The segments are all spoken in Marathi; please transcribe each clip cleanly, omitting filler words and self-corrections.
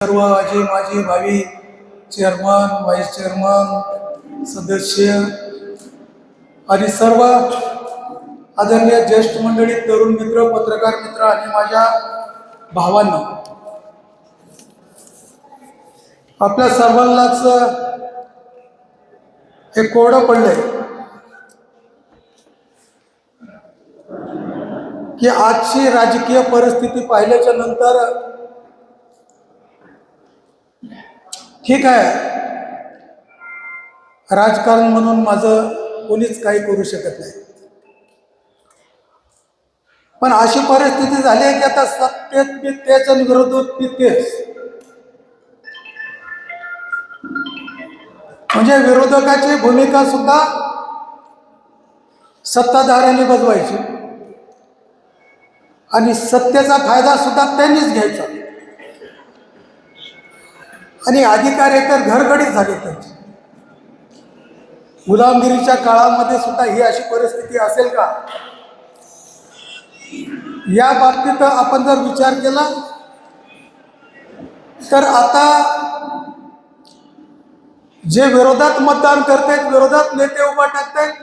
सर्व माझे भावी चेअरमन, व्हाईस चेअरमन, सदस्य आणि सर्व आदरणीय ज्येष्ठ मंडळी, तरुण मित्र, पत्रकार मित्र आणि माझ्या भावांनो, आपल्या सर्वांनाच हे कोरडं पडलंय की आजची राजकीय परिस्थिती पाहिल्याच्या नंतर ठीक आहे, राजकारण म्हणून माझं कोणीच काही करू शकत नाही, पण अशी परिस्थिती झाली आहे की आता सत्तेत बी तेच आणि विरोधात बी तेच. म्हणजे विरोधकाची भूमिका सुद्धा सत्ताधाऱ्यांनी बजवायची आणि सत्तेचा फायदा सुद्धा त्यांनीच घ्यायचा आणि अधिकारी तर घरगडीत झाले त्यांचे. गुलामगिरीच्या काळामध्ये सुद्धा ही अशी परिस्थिती असेल का? या बाबतीत आपण जर विचार केला तर आता जे विरोधात मतदान करतायत, विरोधात नेते उभा टाकतायत,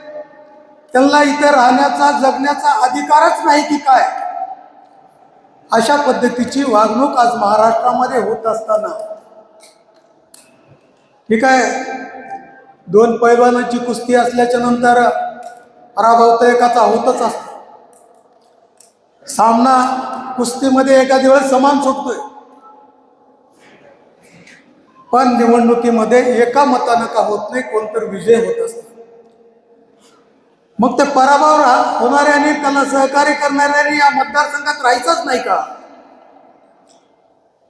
त्यांना इथे राहण्याचा, जगण्याचा अधिकारच नाही की काय? अशा पद्धतीची वागणूक आज महाराष्ट्रामध्ये होत असताना ठीक आहे, दोन पैलवानांची कुस्ती असल्याच्या नंतर पराभव तर एकाचा होतच असतो. सामना कुस्तीमध्ये एखाद्या वेळेस समान सुटतोय, पण निवडणुकीमध्ये एका मतानं का होत नाही, कोणतर विजय होत असतो. मग ते पराभव होणाऱ्यांनी, त्याला सहकार्य करणाऱ्यांनी या मतदारसंघात राहायचंच नाही का?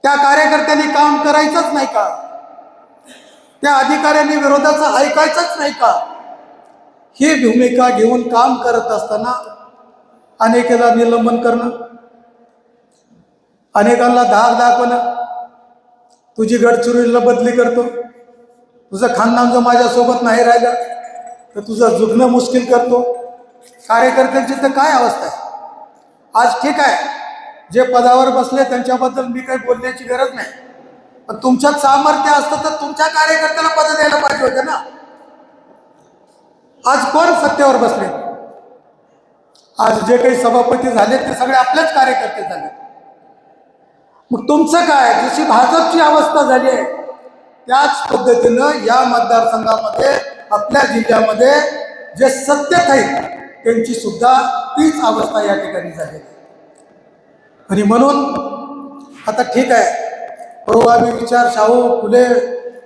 त्या कार्यकर्त्यांनी काम करायचंच नाही का? त्या अधिकाऱ्यांनी विरोधाचं ऐकायचंच नाही का? ही भूमिका घेऊन काम करत असताना अनेकाला निलंबन करणं, अनेकांना धाक दाखवणं, तुझी गडचिरोलीला बदली करतो, तुझं खानदान जो माझ्यासोबत नाही राहिलं तर तुझं जुगणं मुश्किल करतो. कार्यकर्त्यांची तर काय अवस्था आहे आज? ठीक आहे, जे पदावर बसले त्यांच्याबद्दल मी काही बोलण्याची गरज नाही, पण तुमच्यात सामर्थ्य असतं तर तुमच्या कार्यकर्त्याला पद द्यायला पाहिजे होते ना. आज कोण सत्तेवर बसले? आज जे काही सभापती झाले ते सगळे आपलेच कार्यकर्ते झाले. मग तुमचं काय? जशी भाजपची अवस्था झाली आहे त्याच पद्धतीनं या मतदारसंघामध्ये, आपल्या जिल्ह्यामध्ये जे सत्तेत आहेत त्यांची सुद्धा तीच अवस्था या ठिकाणी झाली. आणि म्हणून आता ठीक आहे, पूर्वामी विचार, शाहू फुले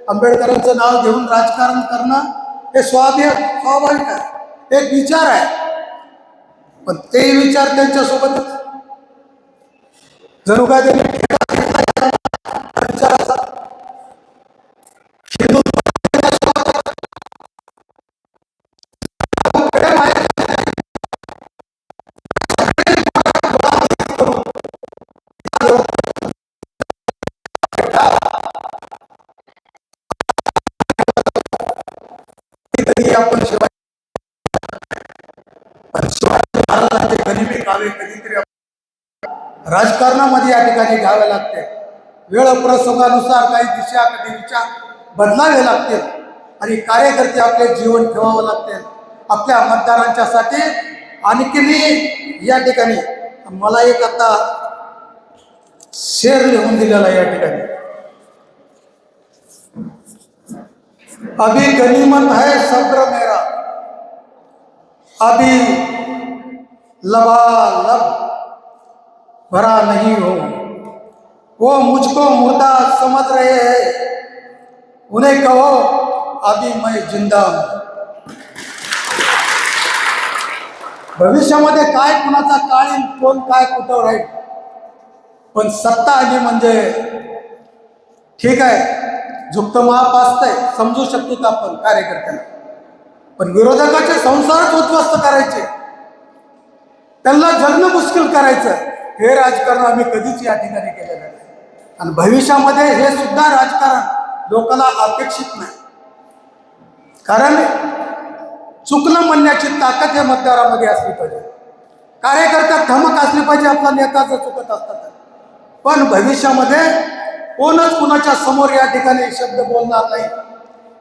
आंबेडकरांचं नाव घेऊन राजकारण करणं हे स्वाभाविक आहे, एक विचार आहे, पण ते विचार त्यांच्यासोबतच जणू काय त्यांनी आपण शिवाजी महाराजांचे गनिमी कावे कधीतरी राजकारणामध्ये या ठिकाणी घ्यावे लागते. वेळ प्रसंगानुसार काही दिशा, कधी विचार बदलावे लागतील आणि कार्यकर्ते आपले जीवन ठेवावं लागते आपल्या मतदारांच्या साठी. आणखी या ठिकाणी मला एक आता शेर लिहून दिलेला या ठिकाणी, अभी गनीमत है सब्र मेरा, अभी लबालब भरा नहीं हो, वो मुझको मुर्दा समझ रहे हैं, उन्हें कहो अभी मैं जिंदा हूं. भविष्यामध्ये काय कुणाचा काळ येईल, कोण काय कुठं राहील, पण सत्ता आली म्हणजे ठीक आहे, झुकतं माप असतंय, समजू शकतो आपण कार्यकर्त्यांना, पण विरोधकाचे संसारच उद्ध्वस्त करायचे, त्यांना जगणं मुश्किल करायचं, हे राजकारण आम्ही कधीच या ठिकाणी केलेलं नाही आणि भविष्यामध्ये हे सुद्धा राजकारण लोकांना अपेक्षित नाही. कारण चुकलं म्हणण्याची ताकद या मतदारामध्ये असली पाहिजे, कार्यकर्त्यात धमक असली पाहिजे, आपला नेता जर चुकत असतात, पण भविष्यामध्ये कोणच कुणाच्या समोर या ठिकाणी शब्द बोलणार नाही.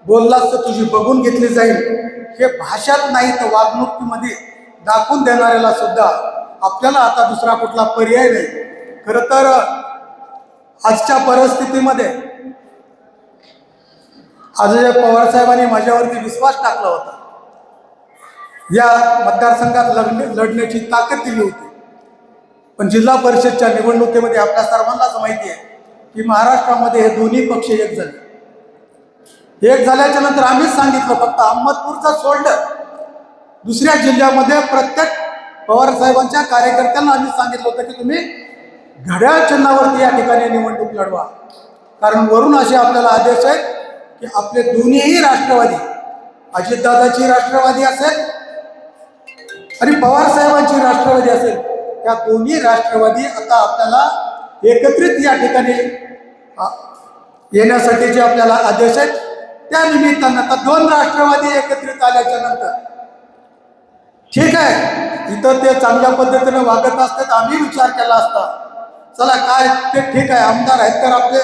बोललास तर तुझी बघून घेतली जाईल, हे भाषात नाही तर वागणुकीमध्ये दाखवून देणाऱ्याला सुद्धा आपल्याला आता दुसरा कुठला पर्याय नाही. खरं तर आजच्या परिस्थितीमध्ये अजय पवार साहेबांनी माझ्यावरती विश्वास टाकला होता, या मतदारसंघात लढण्याची ताकद दिली होती. पण जिल्हा परिषदच्या निवडणुकीमध्ये आपल्या सर्वांनाच माहिती आहे की महाराष्ट्रामध्ये हे दोन्ही पक्ष एक झाले. एक झाल्याच्या नंतर आम्हीच सांगितलं, फक्त अहमदपूरचं सोडलं दुसऱ्या जिल्ह्यामध्ये प्रत्येक पवार साहेबांच्या कार्यकर्त्यांना आम्ही सांगितलं होतं की तुम्ही घड्याळ चिन्हावरती या ठिकाणी निवडणूक लढवा. कारण वरून असे आपल्याला आदेश आहेत की आपले दोन्हीही राष्ट्रवादी, अजितदादाची राष्ट्रवादी असेल आणि पवार साहेबांची राष्ट्रवादी असेल, त्या दोन्ही राष्ट्रवादी आता आपल्याला एकत्रित या ठिकाणी येण्यासाठी जे आपल्याला आदेश आहेत, त्या निमित्तानं आता दोन राष्ट्रवादी एकत्रित आल्याच्या नंतर ठीक आहे, इथं ते चांगल्या पद्धतीने वागत असतात, आम्ही विचार केला असता चला काय ते ठीक आहे, आमदार आहेत तर आपले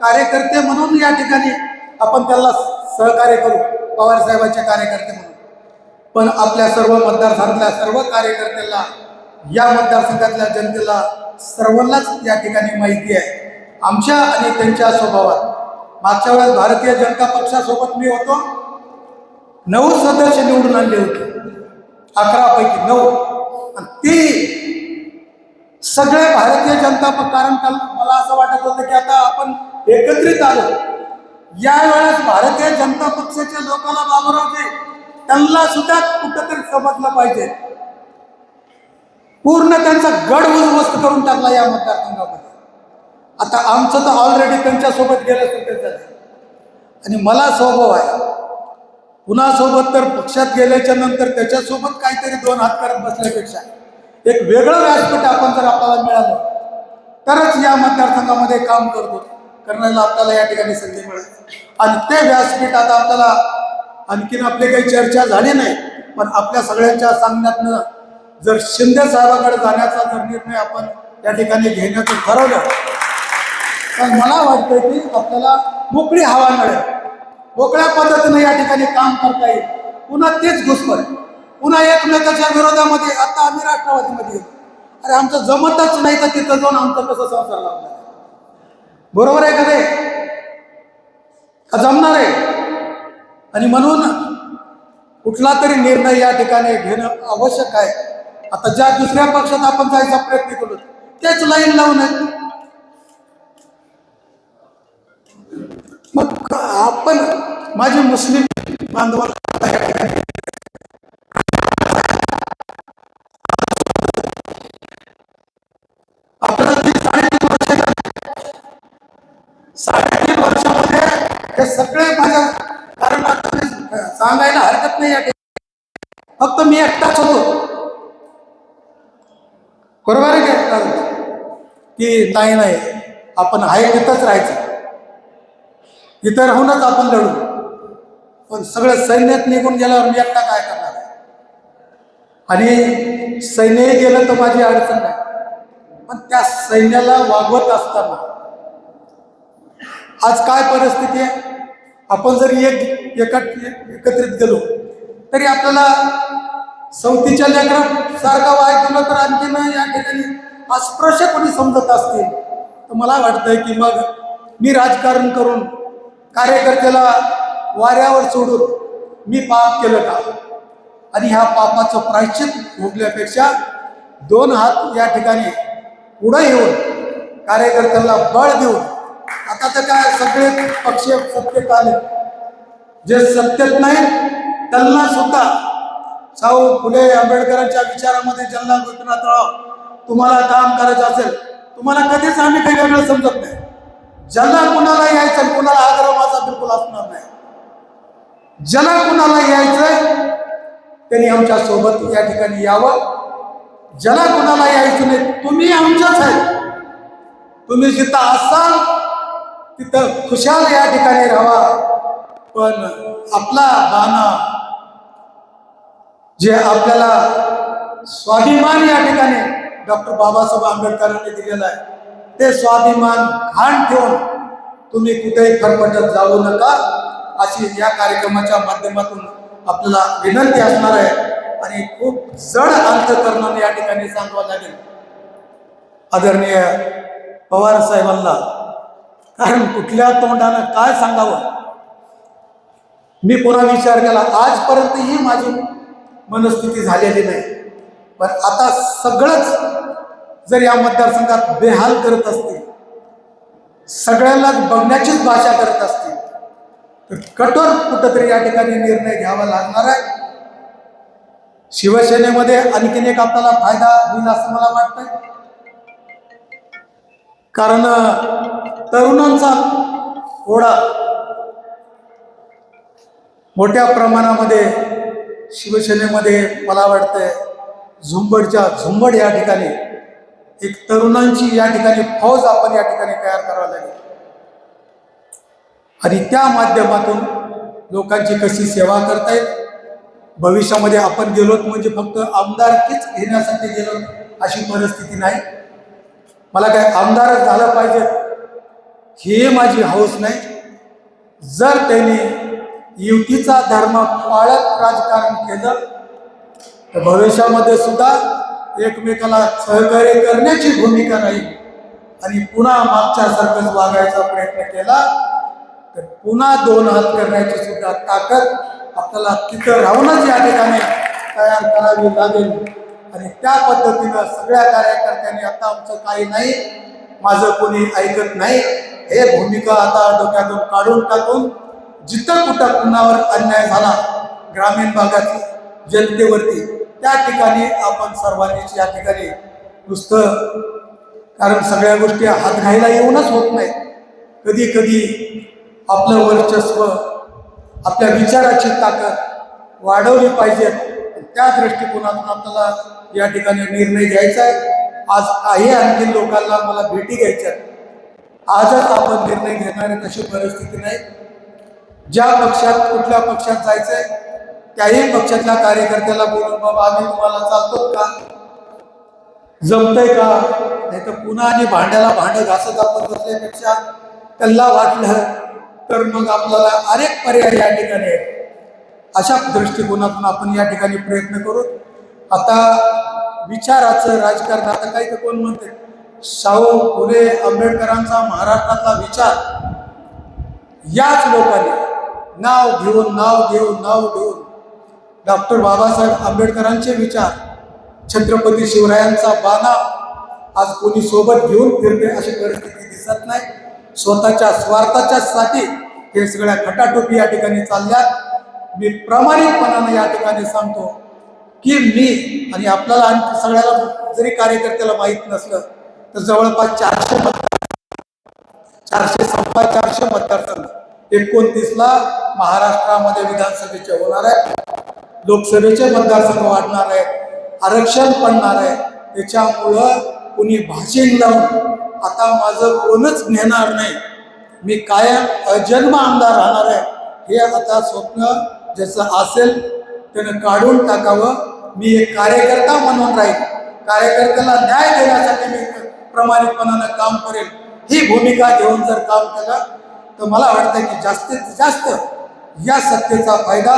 कार्यकर्ते म्हणून या ठिकाणी आपण त्यांना सहकार्य करू, पवार साहेबांचे कार्यकर्ते म्हणून. पण आपल्या सर्व मतदारसंघातल्या सर्व कार्यकर्त्यांना, या मतदारसंघातल्या जनतेला सर्वांनाच या ठिकाणी माहिती आहे आमच्या आणि त्यांच्या स्वभावात. मागच्या वेळेस भारतीय जनता पक्षासोबत मी होतो, 9 सदस्य निवडून आणले होते, 11 पैकी 9, आणि ती सगळे भारतीय जनता पक्ष, कारण मला असं वाटत होतं की आता आपण एकत्रित आलो, यावेळेस भारतीय जनता पक्षाच्या लोकांना बाबूरावजी त्यांना सुद्धा कुठंतरी समजलं पाहिजे. पूर्ण त्यांचा गड उद्ध्वस्त करून टाकला या मतदारसंघामध्ये. आता आमचं तर ऑलरेडी त्यांच्यासोबत गेल्यासारखं झालं. आणि मला स्वभाव आहे, कुणासोबत तर पक्षात गेल्याच्या नंतर त्याच्यासोबत काहीतरी 2 हात करत बसल्यापेक्षा एक वेगळं व्यासपीठ आपण जर आपल्याला मिळालं तरच या मतदारसंघामध्ये काम करण्याला आपल्याला या ठिकाणी संधी मिळेल. आणि ते व्यासपीठ आता आपल्याला आणखीन आपली काही चर्चा झाली नाही, पण आपल्या सगळ्यांच्या सांगण्यातनं जर शिंदे साहेबांकडे जाण्याचा जर निर्णय आपण या ठिकाणी घेण्याचं ठरवलं तर मला वाटतं की आपल्याला मोकळी हवा मिळेल, मोकळ्या पद्धतीने या ठिकाणी काम करता येईल. पुन्हा तेच घुसखोर, पुन्हा एकमेकाच्या विरोधामध्ये. आता आम्ही राष्ट्रवादीमध्ये येतो, अरे आमचं जमतच नाही तर तिथं जाऊन आमचं कसं संसार लागणार, बरोबर आहे का नाही? का जमणार आहे? आणि म्हणून कुठला तरी निर्णय या ठिकाणी घेणं आवश्यक आहे. आता ज्या दुसऱ्या पक्षात आपण जायचा प्रयत्न करू तेच लाईन लावून आहेत. मग आपण माझे मुस्लिम बांधवांना आपल्याला 3.5 वर्षामध्ये हे सगळे माझ्या, कारण सांगायला हरकत नाही या ठिकाणी फक्त मी एकटाच होतो, बरोबर आहे का? की नाही आपण आहे तिथंच राहायचं, इथं राहूनच आपण लढू. पण सगळं सैन्यात निघून गेल्यावर मी एकटा काय करणार आहे? आणि सैन्यही गेलं तर माझी अडचण नाही, पण त्या सैन्याला वागवत असताना आज काय परिस्थिती आहे? आपण जरी एकत्रित गेलो तरी आपल्याला सवतीच्या लेकरासारखा वाय तर आणखीन या ठिकाणी अस्पृश्य कोणी समजत असतील तर मला वाटतंय की मग मी राजकारण करून कार्यकर्त्याला वाऱ्यावर सोडून मी पाप केलं का? आणि ह्या पापाचं प्रायश्चित भोगल्यापेक्षा 2 हात या ठिकाणी पुढे येऊन कार्यकर्त्याला बळ देऊन, आता तर काय सगळे पक्ष सत्तेत आले, जे सत्तेत नाही त्यांना सुद्धा शाहू फुले आंबेडकरांच्या विचारामध्ये ज्यांना गोपीनाथराव तुम्हाला काम करायचं असेल, तुम्हाला कधीच आम्ही काही वेगळं समजत नाही. ज्यांना कुणाला यायचं, कुणाला आग्रह माझा बिलकुल असणार नाही. ज्यांना कुणाला यायचंय त्यांनी आमच्या सोबत या ठिकाणी यावं. ज्याला कुणाला यायचं नाही, तुम्ही आमच्याच आहे. तुम्ही जिथं असाल तिथं खुशाल या ठिकाणी राहा. पण आपला बाणा जे आपल्याला स्वाभिमान या ठिकाणी डॉक्टर बाबासाहेब आंबेडकरांनी दिलेला आहे, ते स्वाभिमान घाण ठेवून तुम्ही कुठेही फरफटत जाऊ नका, अशी या कार्यक्रमाच्या माध्यमातून आपल्याला विनंती असणार आहे. आणि खूप जड अंतकरणाने या ठिकाणी सांगावं लागेल आदरणीय पवार साहेबांना, कारण कुठल्या तोंडानं काय सांगावं मी पुन्हा विचार केला. आजपर्यंत ही माझी मनस्थिती झालेली नाही, पण आता सगळंच जर या मतदारसंघात बेहाल करत असतील, सगळ्यांनाच बघण्याचीच भाषा करत असतील, तर कठोर कुठंतरी या ठिकाणी निर्णय घ्यावा लागणार आहे. शिवसेनेमध्ये आणखीन एक आपल्याला फायदा होईल असं मला वाटतंय, कारण तरुणांचा ओढा मोठ्या प्रमाणामध्ये शिवसेनेमध्ये मला वाटतंय झुंबडच्या झुंबड या ठिकाणी एक तरुणांची या ठिकाणी फौज आपण या ठिकाणी तयार करावी लागेल. आणि त्या माध्यमातून लोकांची कशी सेवा करता येईल. भविष्यामध्ये आपण गेलोत म्हणजे फक्त आमदारकीच घेण्यासाठी गेलो अशी परिस्थिती नाही. मला काय आमदारच झालं पाहिजे ही माझी हौस नाही. जर त्यांनी युतीचा धर्म पाळत राजकारण केलं तर भविष्यामध्ये सुद्धा एकमेकाला सहकार्य करण्याची भूमिका राहील. आणि पुन्हा मागच्यासारखंच वागायचा प्रयत्न केला तर पुन्हा दोन हात करण्याची सुद्धा ताकद आपल्याला तिथं राहूनच या ठिकाणी तयार करावी लागेल. आणि त्या पद्धतीनं सगळ्या कार्यकर्त्यांनी आता आमचं काही नाही, माझं कोणी ऐकत नाही, हे भूमिका आता डोक्यातून काढून टाकून जिथं कुठं कुणावर अन्याय झाला ग्रामीण भागातील जनतेवरती त्या ठिकाणी आपण सर्वांनीच या ठिकाणी नुसतं, कारण सगळ्या गोष्टी हात घायला येऊनच होत नाही. कधी कधी आपलं वर्चस्व, आपल्या विचाराची ताकद वाढवली पाहिजे. त्या दृष्टिकोनातून आपल्याला या ठिकाणी निर्णय घ्यायचा आहे. आज काही आणखी लोकांना मला भेटी घ्यायच्या आहेत. आजच आपण निर्णय घेणार आहे तशी परिस्थिती नाही. ज्या पक्षात कुठल्या पक्षात जायचंय त्याही पक्षातल्या कार्यकर्त्याला बोलून बाबा आम्ही तुम्हाला चालतो का, जमतंय का, नाही तर पुन्हा आणि भांड्याला भांडं घासत आपण बसल्यापेक्षा कल्ला वाटलं तर मग आपल्याला अनेक पर्याय या ठिकाणी आहेत. अशा दृष्टिकोनातून आपण या ठिकाणी प्रयत्न करू. आता विचाराचं राजकारण, आता काही तर कोण म्हणते शाहू फुले आंबेडकरांचा महाराष्ट्रातला विचार याच लोकांनी नाव घेऊन डॉक्टर बाबासाहेब आंबेडकरांचे विचार, छत्रपती शिवरायांचा बाणा आज कोणी सोबत घेऊन फिरते अशी परिस्थिती दिसत नाही. स्वतःच्या स्वार्थाच्या साठी हे सगळ्या खटाटोपी या ठिकाणी चालल्यात. मी प्रामाणिकपणाने या ठिकाणी सांगतो की मी आणि आपल्याला आणि सगळ्याला जरी कार्यकर्त्याला माहीत नसलं तर जवळपास 400 मतदारसंघ 29ला महाराष्ट्रामध्ये विधानसभेचे होणार आहे. लोकसभेचे मतदारसंघ वाढणार आहे, आरक्षण पडणार आहे. त्याच्यामुळं कुणी भाषण लावून आता माझं कोणच घेणार नाही, मी कायम अजन्म आमदार राहणार आहे, हे आता स्वप्न ज्याचं असेल त्यानं काढून टाकावं. मी एक कार्यकर्ता म्हणून राहील, कार्यकर्त्याला न्याय देण्यासाठी मी प्रामाणिकपणानं काम करेल. ही भूमिका घेऊन जर काम केलं तर मला वाटतं की जास्तीत जास्त या सत्तेचा फायदा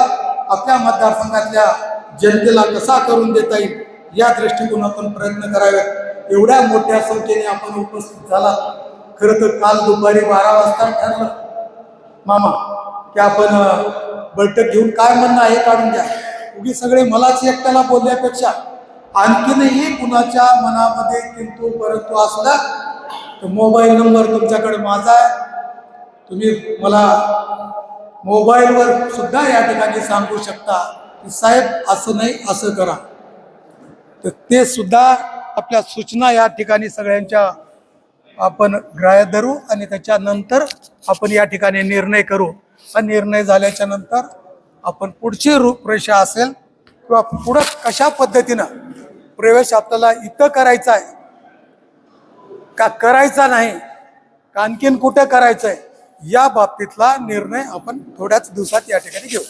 आपल्या मतदारसंघातल्या जनतेला कसा करून देता येईल या दृष्टिकोनातून प्रयत्न करावेत. एवढ्या मोठ्या संख्येने आपण उपस्थित झाला. खरं तर काल दुपारी 12 वाजता ठरलं मामा की आपण बैठक घेऊन काय म्हणणं आहे काढून द्या. उगी सगळे मलाच एकट्याला बोलल्यापेक्षा आणखीनही कुणाच्या मनामध्ये किंतु परंतु असला तर मोबाईल नंबर तुमच्याकडे माझा आहे, तुम्ही मला मोबाईलवर सुद्धा या ठिकाणी सांगू शकता की साहेब असं नाही असं करा. तर ते सुद्धा आपल्या सूचना या ठिकाणी सगळ्यांच्या आपण ग्राह्य धरू आणि त्याच्यानंतर आपण या ठिकाणी निर्णय करू. हा निर्णय झाल्याच्या नंतर आपण पुढची रूपरेषा असेल किंवा पुढं कशा पद्धतीनं प्रवेश आपल्याला इथं करायचा आहे का करायचा नाही का आणखीन कुठं करायचं आहे या बाबतीतला निर्णय आपण थोड्याच दिवसात या ठिकाणी घेऊ.